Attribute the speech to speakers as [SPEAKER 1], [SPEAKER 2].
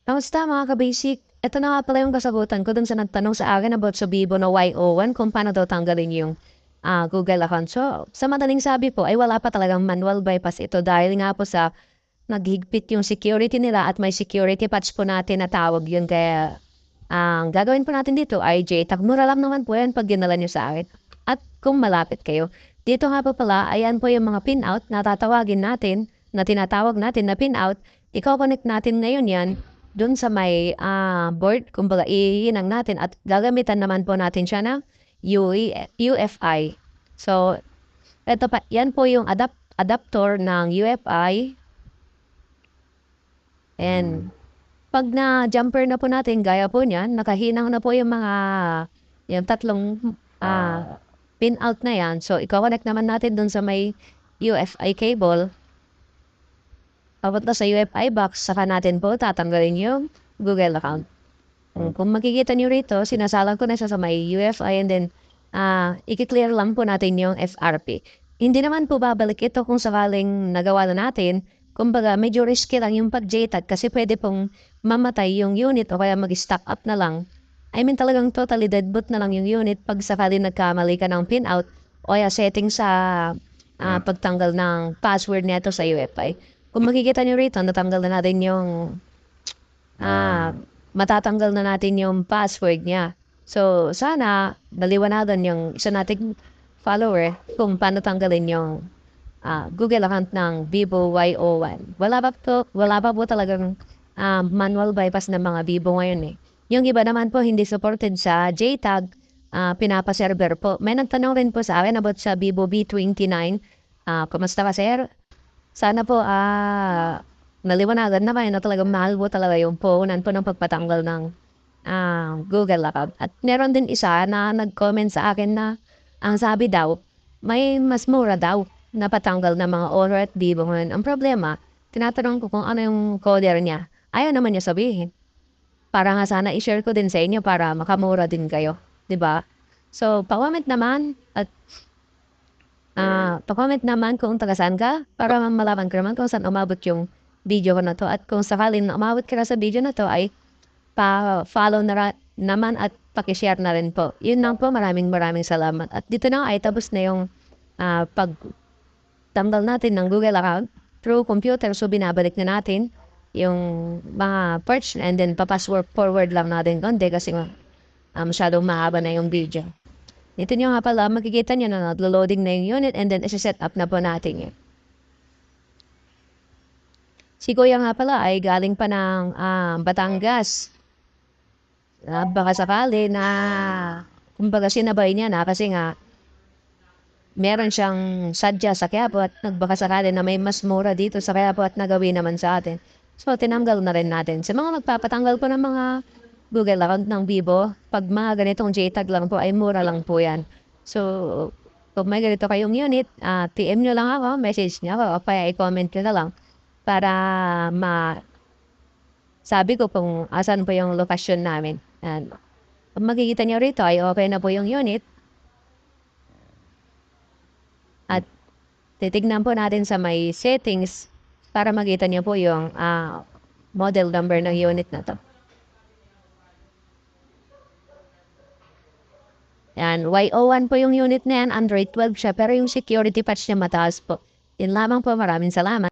[SPEAKER 1] Kamusta mga ka-basic? Ito na nga pala yung kasagutan ko dun sa nagtanong sa akin about sa Vivo na Y01 kung paano daw tanggalin yung Google account. So, sa madaling sabi po ay wala pa talagang manual bypass ito dahil nga po sa naghigpit yung security nila at may security patch po natin na tawag yun. Kaya ang gagawin po natin dito ay JTAG. Mura lang naman po yan pag ginala nyo sa akin. At kung malapit kayo. Dito nga po pala, ayan po yung mga pinout na tatawagin natin, na tinatawag natin na pinout. I-connect natin ngayon yan dun sa may board. Kumbaga, ihinang natin at gagamitan naman po natin siya ng UFI. So, ito pa, yan po yung adapter ng UFI. And pag na-jumper na po natin, gaya po niyan, nakahinang na po yung tatlong pin out na yan. So, i-connect naman natin dun sa may UFI cable. Papunta sa UFI box, saka natin po tatanggalin yung Google account. Kung makikita nyo rito, sinasalang ko na siya sa may UFI and then i-clear lang po natin yung FRP. Hindi naman po babalik ito kung sakaling nagawa na natin. Kumbaga, medyo risky lang yung pag-JTAG kasi pwede pong mamatay yung unit o kaya mag-stack up na lang. I mean talagang totally dead boot na lang yung unit pag sakaling nagkamali ka ng pinout o kaya setting sa pagtanggal ng password nito sa UFI. Kung makikita nyo rito, natanggal na natin yung matatanggal na natin yung password niya. So, sana naliwanagan yung isa nating follower kung paano tanggalin yung Google account ng Vivo Y01. Wala pa po talagang manual bypass ng mga Vivo ngayon eh. Yung iba naman po hindi supported sa JTAG, pinapa-server po. May nagtanong rin po sa akin about sa Vivo V29. Kumusta ka, sir? Sana po, naliwanagan na kayo na talagang mahal po talaga yung puhunan po ng pagpatanggal ng Google account. At meron din isa na nag-comment sa akin na ang sabi daw, may mas mura daw na patanggal ng mga Honor at Vivo ngayon. Ang problema, tinatanong ko kung ano yung coder niya. Ayaw naman niya sabihin. Para nga sana i-share ko din sa inyo para makamura din kayo. 'Di ba? So, pa-comment naman at pa-comment naman kung taga saan ka para malaman ko naman kung saan umabot yung video ko na to. At kung sakaling na umabot ka na sa video na to ay pa-follow naman at pakishare na rin po. Yun lang po. Maraming salamat. At dito na ay tapos na yung pagtanggal natin ng Google account through computer. So binabalik na natin yung mga parts and then pa-password forward lang natin konti kasi masyadong mahaba na yung video. Ito nyo nga pala, makikita nyo na naglo-loading na yung unit and then isi-set up na po natin yun. Si Kuya nga pala ay galing pa ng Batangas. Baka sakali na, kumbaga sinabay niya na kasi nga meron siyang sadya sa Quiapo at nagbaka sakali na may mas mura dito sa Quiapo at nagawin naman sa atin. So, tinanggal na rin natin. Sa mga magpapatanggal po ng mga Google account ng Vivo, pag mga ganitong JTAG lang po, ay mura lang po yan. So, kung may ganito kayong unit, PM nyo lang ako, message nyo ako, o kaya i-comment nyo na lang para sabi ko kung asan po yung lokasyon namin. And, kung makikita nyo rito, ay okay na po yung unit. At titignan po natin sa may settings para makita niyo po yung model number ng unit na to. Yan, Y01 po yung unit na yan, Android 12 siya, pero yung security patch niya mataas po. Yun lamang po, maraming salamat.